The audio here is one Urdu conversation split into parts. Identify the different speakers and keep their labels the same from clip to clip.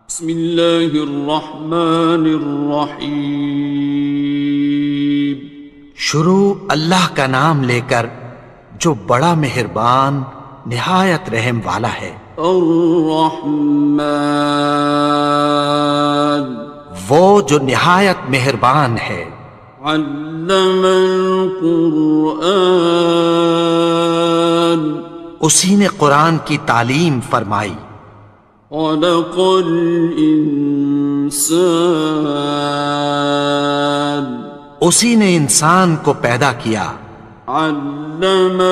Speaker 1: بسم اللہ الرحمن الرحیم۔
Speaker 2: شروع اللہ کا نام لے کر جو بڑا مہربان نہایت رحم والا ہے۔
Speaker 1: الرحمن،
Speaker 2: وہ جو نہایت مہربان ہے۔
Speaker 1: علم القرآن،
Speaker 2: اسی نے قرآن کی تعلیم فرمائی۔
Speaker 1: خلق الانسان،
Speaker 2: اسی نے انسان کو پیدا کیا۔
Speaker 1: علمہ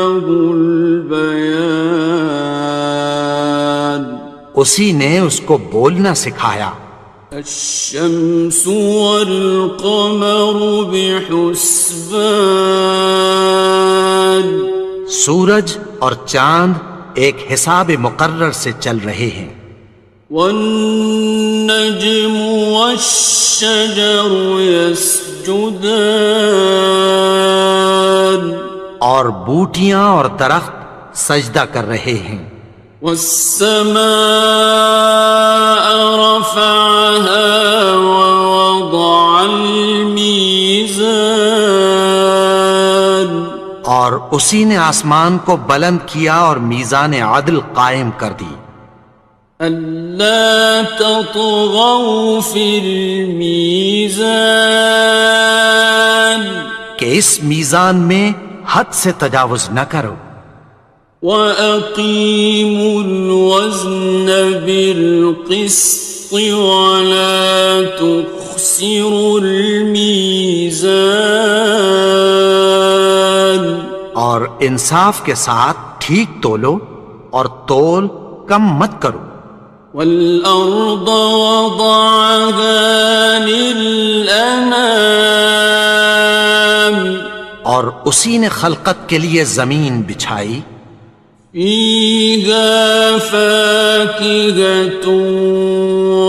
Speaker 1: البیان،
Speaker 2: اسی نے اس کو بولنا سکھایا۔
Speaker 1: الشمس والقمر بحسبان،
Speaker 2: سورج اور چاند ایک حساب مقرر سے چل رہے ہیں۔
Speaker 1: والنجم والشجر يسجدان،
Speaker 2: اور بوٹیاں اور درخت سجدہ کر رہے ہیں۔
Speaker 1: والسماء رفعها ووضع الميزان،
Speaker 2: اور اسی نے آسمان کو بلند کیا اور میزان عدل قائم کر دی۔
Speaker 1: ألا تطغوا في الميزان،
Speaker 2: کہ اس میزان میں حد سے تجاوز نہ کرو۔
Speaker 1: وَأَقِيمُوا الْوَزْنَ بِالْقِسْطِ وَلَا تُخْسِرُوا الْمِيزَانَ،
Speaker 2: اور انصاف کے ساتھ ٹھیک تولو اور تول کم مت کرو۔
Speaker 1: وَالْأَرْضَ وَضَعَهَا لِلْأَنَامِ،
Speaker 2: اور اسی نے خلقت کے لیے زمین بچھائی۔
Speaker 1: فِيهَا فَاكِهَةٌ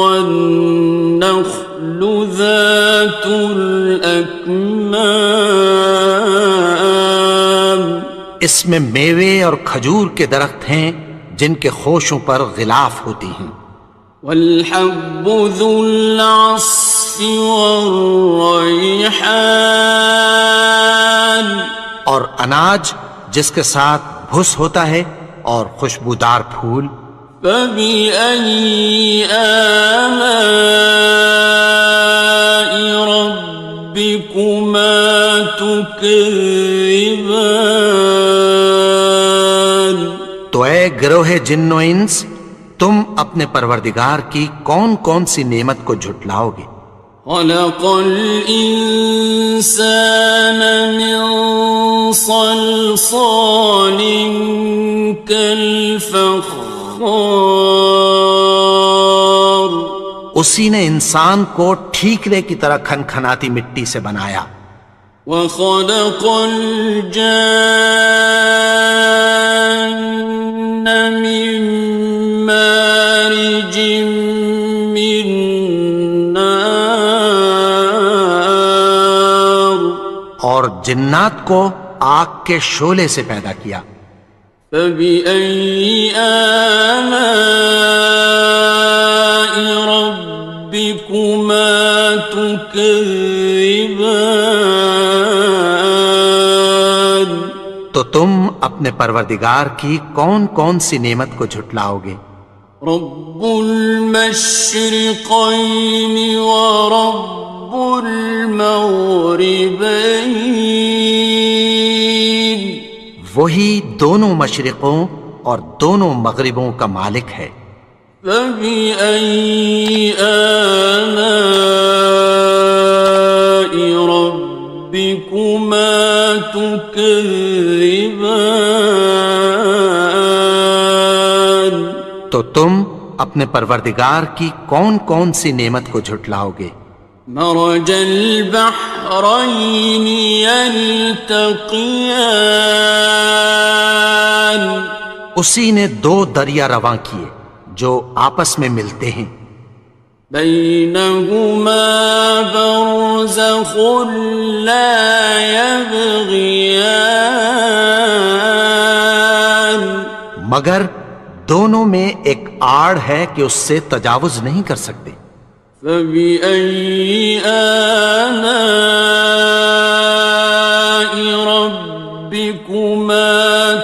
Speaker 1: وَالنَّخْلُ ذَاتُ الْأَكْمَامِ،
Speaker 2: اس میں میوے اور کھجور کے درخت ہیں جن کے خوشوں پر غلاف ہوتی ہیں۔
Speaker 1: وَالْحَبُّ ذُو الْعَصْفِ وَالرَّيْحَانِ،
Speaker 2: اور اناج جس کے ساتھ بھس ہوتا ہے اور خوشبودار پھول۔
Speaker 1: فَبِأَيِّ آلَاءِ رَبِّكُمَا تُكَذِّبَانِ،
Speaker 2: تو اے گروہ جن و انس، تم اپنے پروردگار کی کون کون سی نعمت کو جھٹلاؤ گے؟
Speaker 1: خَلَقَ الْإِنسَانَ مِنْ صَلْصَالٍ كَالْفَخَّارِ،
Speaker 2: اسی نے انسان کو ٹھیکرے کی طرح کھنکھناتی مٹی سے بنایا۔
Speaker 1: وَخَلَقَ الْجَانَّ مِن مَّارِجٍ مِّن نَّارٍ،
Speaker 2: اور جنات کو آگ کے شعلے سے پیدا کیا۔
Speaker 1: فَبِأَيِّ آلَاءِ رَبِّكُمَا تُكَذِّبَانِ،
Speaker 2: تو تم اپنے پروردگار کی کون کون سی نعمت کو جھٹلاؤ گے؟
Speaker 1: رب المشرقین ورب المغربین،
Speaker 2: وہی دونوں مشرقوں اور دونوں مغربوں کا مالک ہے۔
Speaker 1: فَبِأَيِّ آلَاءِ رَبِّكُمَا تُكَذِّبَانِ،
Speaker 2: تو تم اپنے پروردگار کی کون کون سی نعمت کو جھٹلاؤ گے؟
Speaker 1: مرج البحرین یلتقیان،
Speaker 2: اسی نے دو دریا رواں کیے جو آپس میں ملتے ہیں۔
Speaker 1: بینہما برزخ لا یبغیان،
Speaker 2: مگر دونوں میں ایک آڑ ہے کہ اس سے تجاوز نہیں کر سکتے۔
Speaker 1: فبأي آلاء ربكما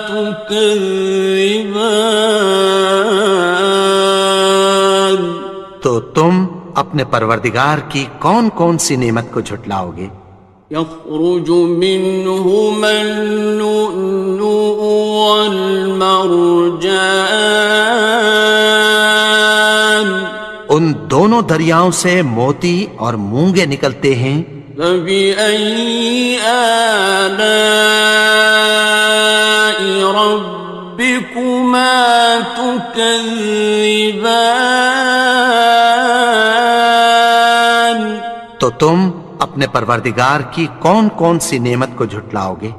Speaker 1: تكذبان؟
Speaker 2: تو تم اپنے پروردگار کی کون کون سی نعمت کو جھٹلاؤ گے؟
Speaker 1: يخرج منهما اللؤلؤ والمرجان،
Speaker 2: ان دونوں دریاؤں سے موتی اور مونگے نکلتے ہیں۔
Speaker 1: فبأي آلاء ربكما تكذبان؟
Speaker 2: تو تم اپنے پروردگار کی کون کون سی نعمت کو جھٹلاؤ گے؟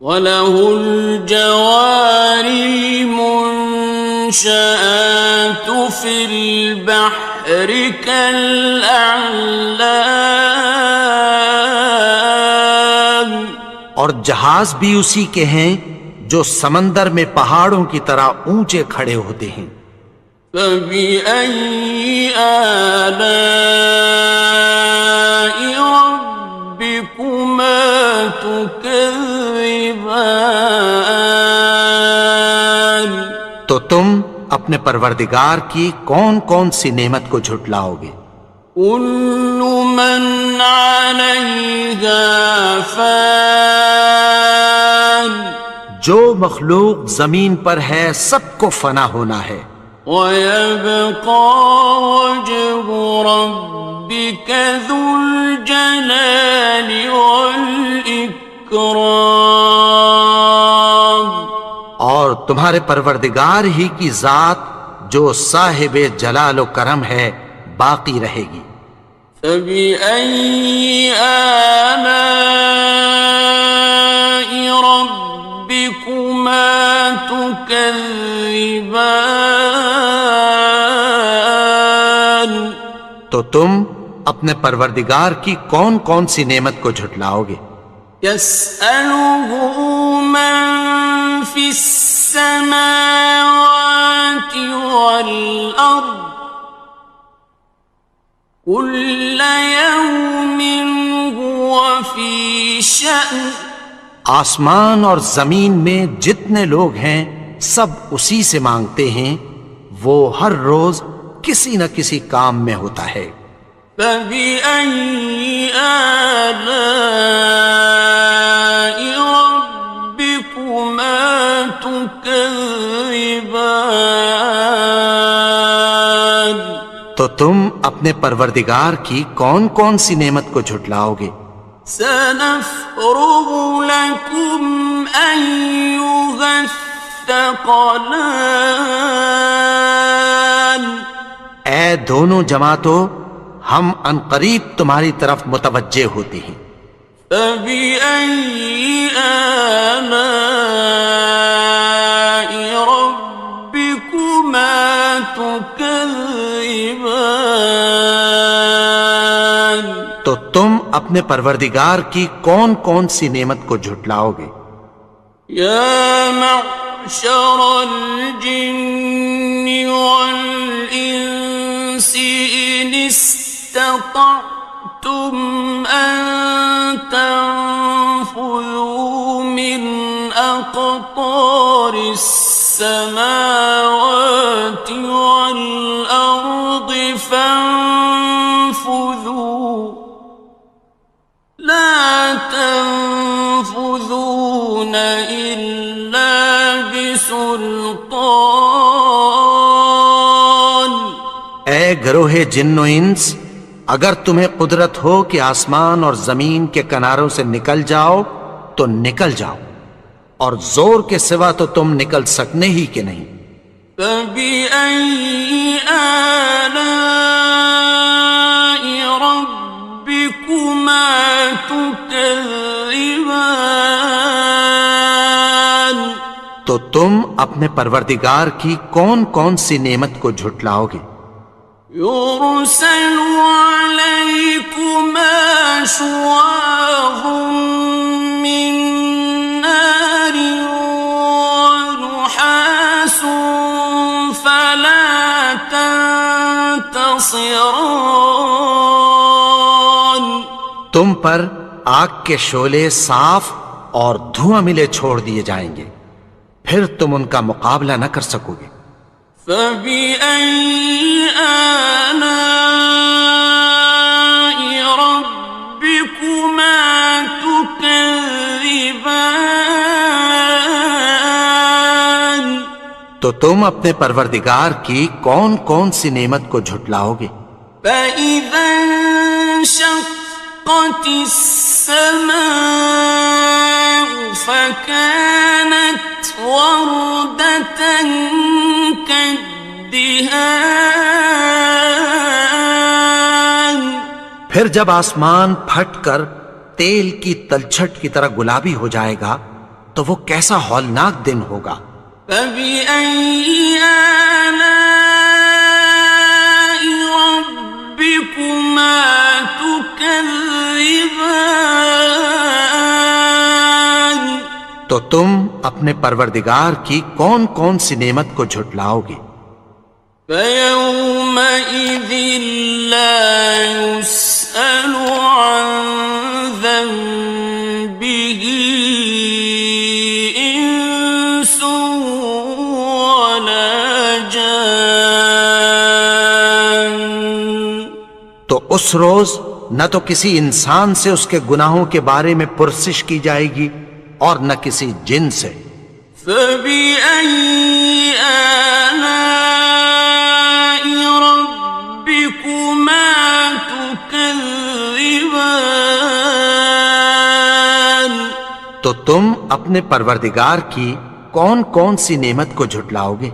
Speaker 1: وَلَهُ الْجَوَارِ الْمُنشَآتُ فِي الْبَحْرِ كَالْأَعْلَامِ،
Speaker 2: اور جہاز بھی اسی کے ہیں جو سمندر میں پہاڑوں کی طرح اونچے کھڑے ہوتے ہیں۔
Speaker 1: فَبِأَيِّ آلَاءِ رَبِّكُمَا تُكَذِّبَانِ؟
Speaker 2: تو تم اپنے پروردگار کی کون کون سی نعمت کو جھٹلاؤ گے؟
Speaker 1: كُلُّ مَنْ عَلَيْهَا فَانٍ،
Speaker 2: جو مخلوق زمین پر ہے سب کو فنا ہونا ہے۔
Speaker 1: وَيَبْقَى وَجْهُ رَبِّكَ ذُو الْجَلَالِ وَالْإِكْرَامِ،
Speaker 2: اور تمہارے پروردگار ہی کی ذات جو صاحب جلال و کرم ہے باقی رہے گی۔
Speaker 1: فَبِأَيِّ آلَاءِ رَبِّكُمَا تُكَذِّبَانِ؟
Speaker 2: تو تم اپنے پروردگار کی کون کون سی نعمت کو جھٹلاؤ گے؟
Speaker 1: يَسْأَلُهُ مَن فِي السَّمَاوَاتِ وَالْأَرْضِ كُلَّ يَوْمٍ هُوَ فِي شَأْنٍ،
Speaker 2: آسمان اور زمین میں جتنے لوگ ہیں سب اسی سے مانگتے ہیں، وہ ہر روز کسی نہ کسی کام میں ہوتا ہے۔
Speaker 1: فَبِأَيِّ آلَاءِ رَبِّكُمَا تُكَذِّبَانِ؟
Speaker 2: تو تم اپنے پروردگار کی کون کون سی نعمت کو جھٹلاؤ گے؟
Speaker 1: سَنَفْرُغُ لَكُمْ أَيُّهَ الثَّقَلَانِ،
Speaker 2: اے دونوں جماعتوں، ہم عنقریب تمہاری طرف متوجہ ہوتے ہیں۔
Speaker 1: فَبِأَيِّ آلَاءِ رَبِّكُمَا تُكَذِّبَانِ؟
Speaker 2: تو تم اپنے پروردگار کی کون کون سی نعمت کو جھٹلاؤ گے؟
Speaker 1: يَا مَعْشَرَ الْجِنِّ وَالْإِنسِ إِنِ اسْتَطَعْتُمْ أَن تَنفُذُوا مِنْ أَقْطَارِ السَّمَاوَاتِ وَالْأَرْضِ فَانفُذُوا لَا تَنفُذُونَ إِلَّا بِسُلْطَانٍ۔
Speaker 2: اے گروہ جن و انس، اگر تمہیں قدرت ہو کہ آسمان اور زمین کے کناروں سے نکل جاؤ تو نکل جاؤ، اور زور کے سوا تو تم نکل سکنے ہی کہ نہیں۔
Speaker 1: فَبِأَيِّ آلَاءِ رَبِّكُمَا تُكَذِّبَانِ؟
Speaker 2: تو تم اپنے پروردگار کی کون کون سی نعمت کو جھٹلاؤ گے؟
Speaker 1: يُرْسَلُ عَلَيْكُمَا شُوَاظٌ مِّن نَّارٍ وَنُحَاسٌ خاصران.
Speaker 2: تم پر آگ کے شعلے صاف اور دھواں ملے چھوڑ دیے جائیں گے، پھر تم ان کا مقابلہ نہ کر سکو گے۔
Speaker 1: فبأي آلاء ربكما تكذبان.
Speaker 2: تو تم اپنے پروردگار کی کون کون سی نعمت کو جھٹلاؤ گے؟
Speaker 1: فإذا انشقت السماء فكانت وردة كالدهان.
Speaker 2: پھر جب آسمان پھٹ کر تیل کی تلچھٹ کی طرح گلابی ہو جائے گا تو وہ کیسا ہولناک دن ہوگا۔
Speaker 1: فبأي آلاء ربكما تكذبان.
Speaker 2: تو تم اپنے پروردگار کی کون کون سی نعمت کو جھٹلاؤ گے؟
Speaker 1: فيومئذ لا يسأل عن ذنبه إنس ولا جان.
Speaker 2: تو اس روز نہ تو کسی انسان سے اس کے گناہوں کے بارے میں پرسش کی جائے گی اور نہ کسی جن سے۔
Speaker 1: فبأي آلاء ربكما تكذبان.
Speaker 2: تو تم اپنے پروردگار کی کون کون سی نعمت کو جھٹلاؤ گے؟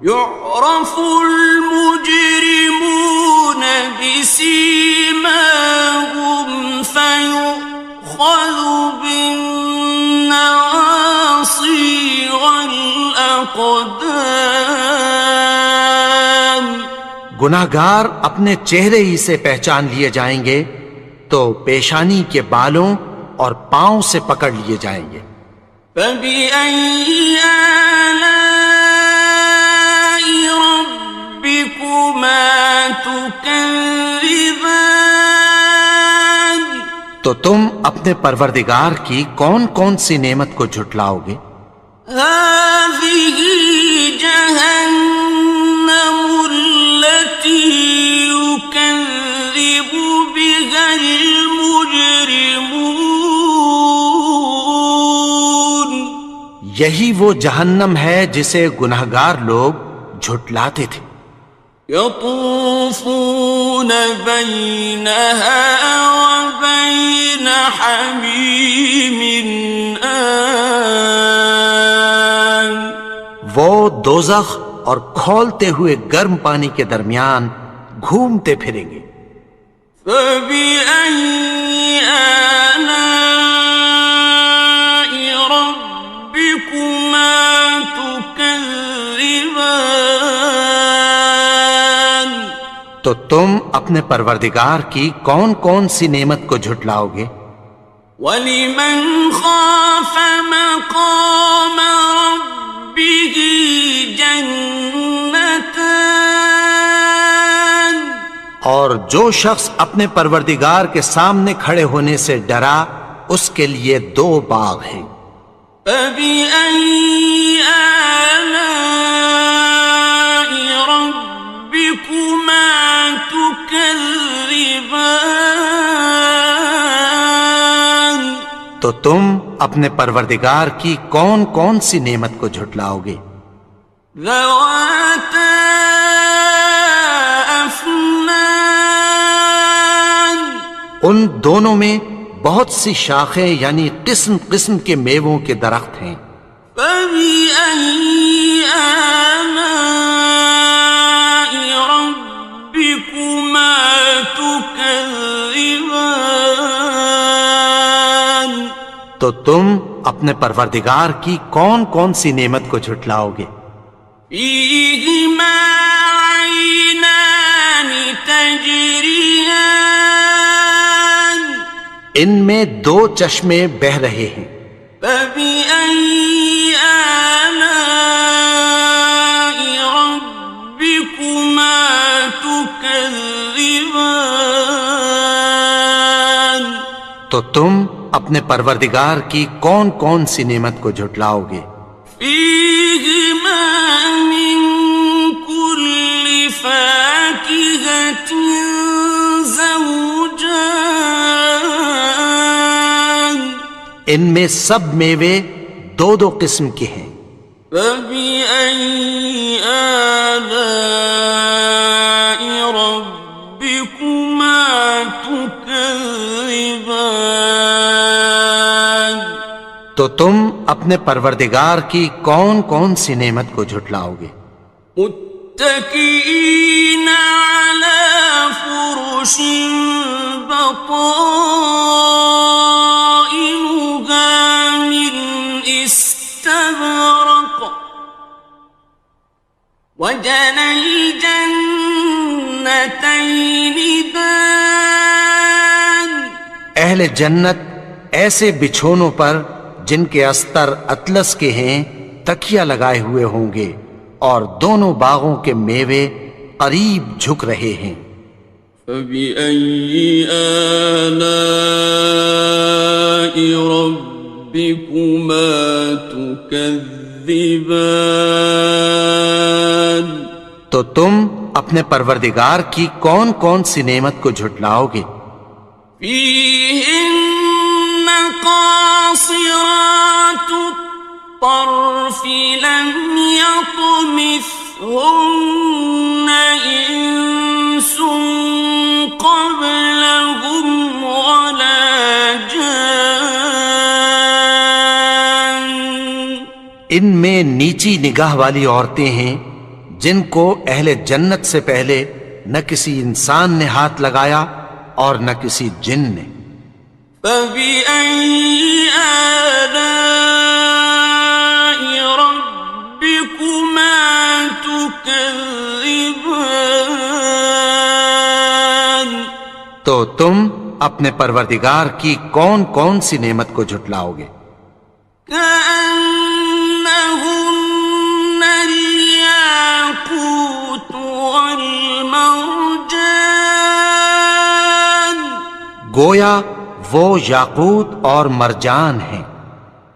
Speaker 1: يعرف المجرمون بسيماهم فيؤخذ بالنواصي والأقدام.
Speaker 2: گناہگار اپنے چہرے ہی سے پہچان لیے جائیں گے تو پیشانی کے بالوں اور پاؤں سے پکڑ لیے جائیں گے۔
Speaker 1: فبأي آلاء ربكما تكذبان.
Speaker 2: تو تم اپنے پروردگار کی کون کون سی نعمت کو جھٹلاؤ گے؟
Speaker 1: هذه جهنم التي يكذب بها المجرمون.
Speaker 2: یہی وہ جہنم ہے جسے گناہگار لوگ جھٹلاتے تھے۔
Speaker 1: يطوفون بينها وبين حميم آن.
Speaker 2: وہ دوزخ اور کھولتے ہوئے گرم پانی کے درمیان گھومتے پھریں گے۔
Speaker 1: فبأي آلاء ربكما تكذبان.
Speaker 2: تو تم اپنے پروردگار کی کون کون سی نعمت کو جھٹلاؤ گے؟
Speaker 1: وَلِمَنْ خَافَ مَقَامَ رَبِّهِ جَنَّتَانِ.
Speaker 2: اور جو شخص اپنے پروردگار کے سامنے کھڑے ہونے سے ڈرا اس کے لیے دو باغ ہیں۔
Speaker 1: فَبِأَيِّ آلَاءِ رَبِّكُمَا تُكَذِّبَانِ.
Speaker 2: تو تم اپنے پروردگار کی کون کون سی نعمت کو جھٹلاؤ گے؟
Speaker 1: ذَوَاتَا أَفْنَانٍ.
Speaker 2: ان دونوں میں بہت سی شاخیں یعنی قسم قسم کے میووں کے درخت ہیں۔
Speaker 1: فَبِأَيِّ آلَاءِ رَبِّكُمَا تُكَذِّبَانِ.
Speaker 2: تو تم اپنے پروردگار کی کون کون سی نعمت کو جھٹلاؤ گے؟
Speaker 1: فِيهِمَا عَيْنَانِ تَجْرِيَانِ.
Speaker 2: ان میں دو چشمے بہہ رہے ہیں۔
Speaker 1: فَبِأَيِّ آلَاءِ رَبِّكُمَا تُكَذِّبَانِ. تكذبان
Speaker 2: تو تم اپنے پروردگار کی کون کون سی نعمت کو جھٹلاؤ گے؟
Speaker 1: فيهما من كل فاكهة زوجان
Speaker 2: ان میں سب میوے دو دو قسم کے ہیں۔
Speaker 1: فبأي آلاء ربكما تكذبان
Speaker 2: تو تم اپنے پروردگار کی کون کون سی نعمت کو جھٹلاؤ گے؟
Speaker 1: متكئين على فرش بطائنها من استبرق وجنى الجنتين دان
Speaker 2: اہل جنت ایسے بچھونوں پر جن کے استر اطلس کے ہیں تکیہ لگائے ہوئے ہوں گے اور دونوں باغوں کے میوے قریب جھک رہے ہیں۔
Speaker 1: فبأي آلاء ربكما تكذبان
Speaker 2: تو تم اپنے پروردگار کی کون کون سی نعمت کو جھٹلاؤ گے؟
Speaker 1: فيهن قاصرات الطرف لم يطمثهن إنس قبلهم ولا جان
Speaker 2: ان میں نیچی نگاہ والی عورتیں ہیں جن کو اہل جنت سے پہلے نہ کسی انسان نے ہاتھ لگایا اور نہ کسی جن نے۔
Speaker 1: فبأي آلاء ربكما تكذبان
Speaker 2: تو تم اپنے پروردگار کی کون کون سی نعمت کو جھٹلاؤ گے؟
Speaker 1: كأنهن الياقوت والمرجان
Speaker 2: گویا وہ یاقوت اور مرجان ہیں۔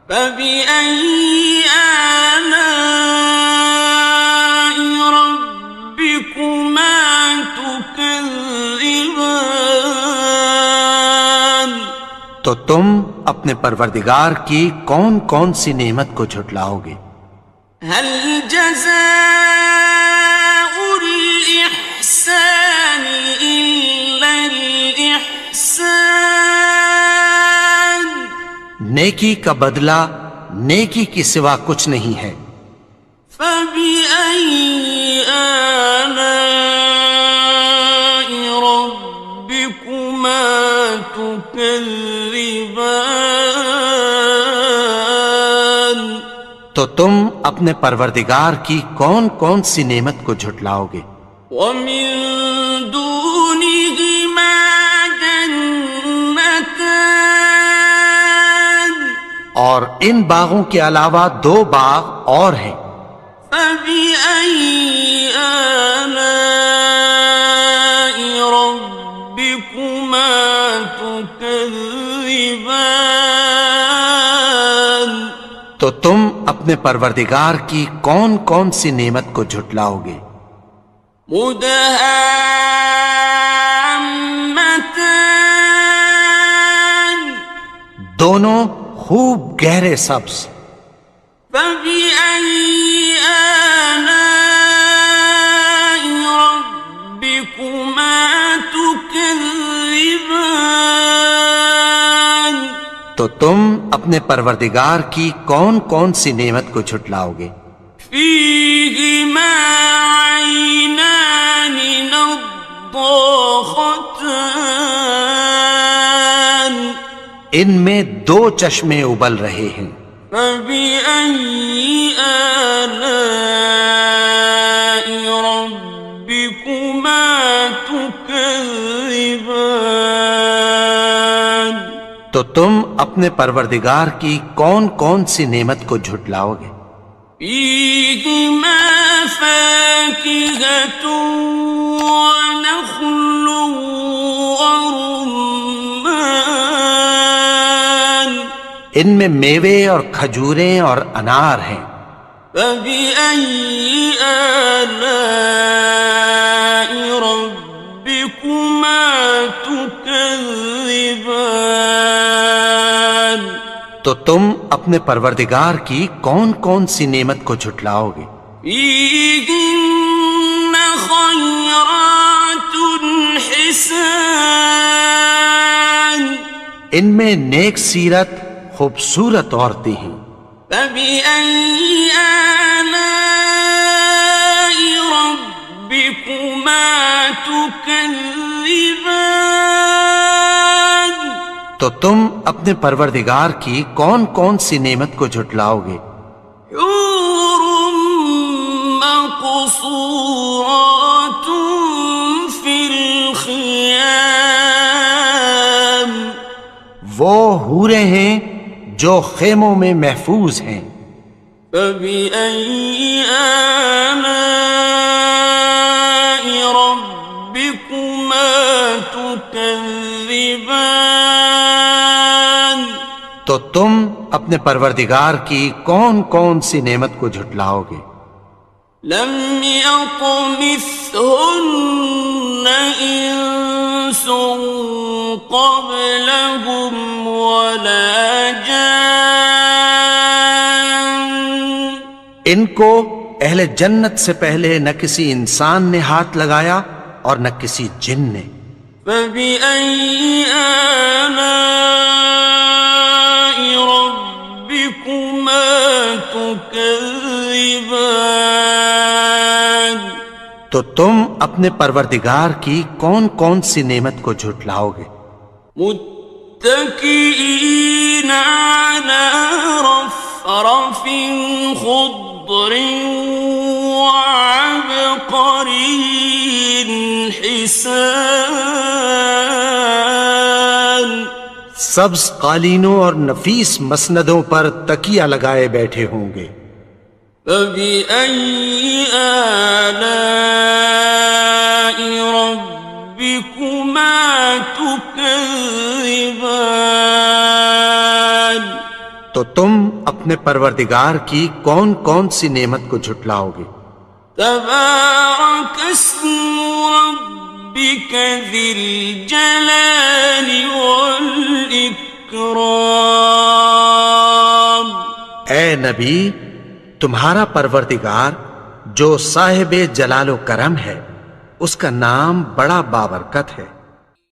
Speaker 1: فبأي آلاء ربكما تكذبان
Speaker 2: تو تم اپنے پروردگار کی کون کون سی نعمت کو جھٹلاؤ گے؟
Speaker 1: هل جزاء الإحسان إلا الإحسان
Speaker 2: نیکی کا بدلہ نیکی کی سوا کچھ نہیں ہے۔
Speaker 1: فبأي آلاء ربكما تكذبان
Speaker 2: تو تم اپنے پروردگار کی کون کون سی نعمت کو جھٹلاؤ گے؟
Speaker 1: ومن دونهما جنتان
Speaker 2: اور ان باغوں کے علاوہ دو باغ اور ہیں۔
Speaker 1: فبأي آلاء ربكما تكذبان
Speaker 2: تو تم اپنے پروردگار کی کون کون سی نعمت کو جھٹلاؤ گے؟
Speaker 1: مدهامتان
Speaker 2: دونوں خوب گہرے سبز۔
Speaker 1: فبأي آلاء ربكما تكذبان
Speaker 2: تو تم اپنے پروردگار کی کون کون سی نعمت کو جھٹلاؤ گے؟
Speaker 1: فيهما عينان نضاختان
Speaker 2: ان میں دو چشمے ابل رہے ہیں۔
Speaker 1: فبأي آلاء ربكما تكذبان
Speaker 2: تو تم اپنے پروردگار کی کون کون سی نعمت کو جھٹلاؤ گے؟
Speaker 1: فيهما فاكهة ونخل ورمان
Speaker 2: ان میں میوے اور کھجوریں اور انار ہیں.
Speaker 1: فبأي آلاء ربكما تكذبان
Speaker 2: تو تم اپنے پروردگار کی کون کون سی نعمت کو جھٹلاؤ گے؟
Speaker 1: فيهن خيرات حسان
Speaker 2: ان میں نیک سیرت خوبصورت عورتیں ہیں.
Speaker 1: فبأي آلاء ربكما تكذبان
Speaker 2: تو تم اپنے پروردگار کی کون کون سی نعمت کو جھٹلاؤ گے؟
Speaker 1: حور مقصورات في الخيام
Speaker 2: وہ حوریں ہیں جو خیموں میں محفوظ ہیں.
Speaker 1: فبأي آلاء ربكما تكذبان
Speaker 2: تو تم اپنے پروردگار کی کون کون سی نعمت کو جھٹلاؤ گے؟
Speaker 1: لم يطمثهن إنس قبلهم ولا جان
Speaker 2: ان کو اہل جنت سے پہلے نہ کسی انسان نے ہاتھ لگایا اور نہ کسی جن نے.
Speaker 1: فبأي آلاء ربكما تكذبان
Speaker 2: تو تم اپنے پروردگار کی کون کون سی نعمت کو جھٹلاؤ گے؟
Speaker 1: متكئين على رفرف خضر وعبقري حسان
Speaker 2: سبز قالینوں اور نفیس مسندوں پر تکیہ لگائے بیٹھے ہوں گے.
Speaker 1: فبأي آلاء ربكما تكذبان
Speaker 2: تو تم اپنے پروردگار کی کون کون سی نعمت کو جھٹلاؤ گے؟
Speaker 1: تبارك اسم ربك ذي الجلال والإكرام
Speaker 2: اے نبی، تمہارا پروردگار جو صاحب جلال و کرم ہے، اس کا نام بڑا بابرکت ہے.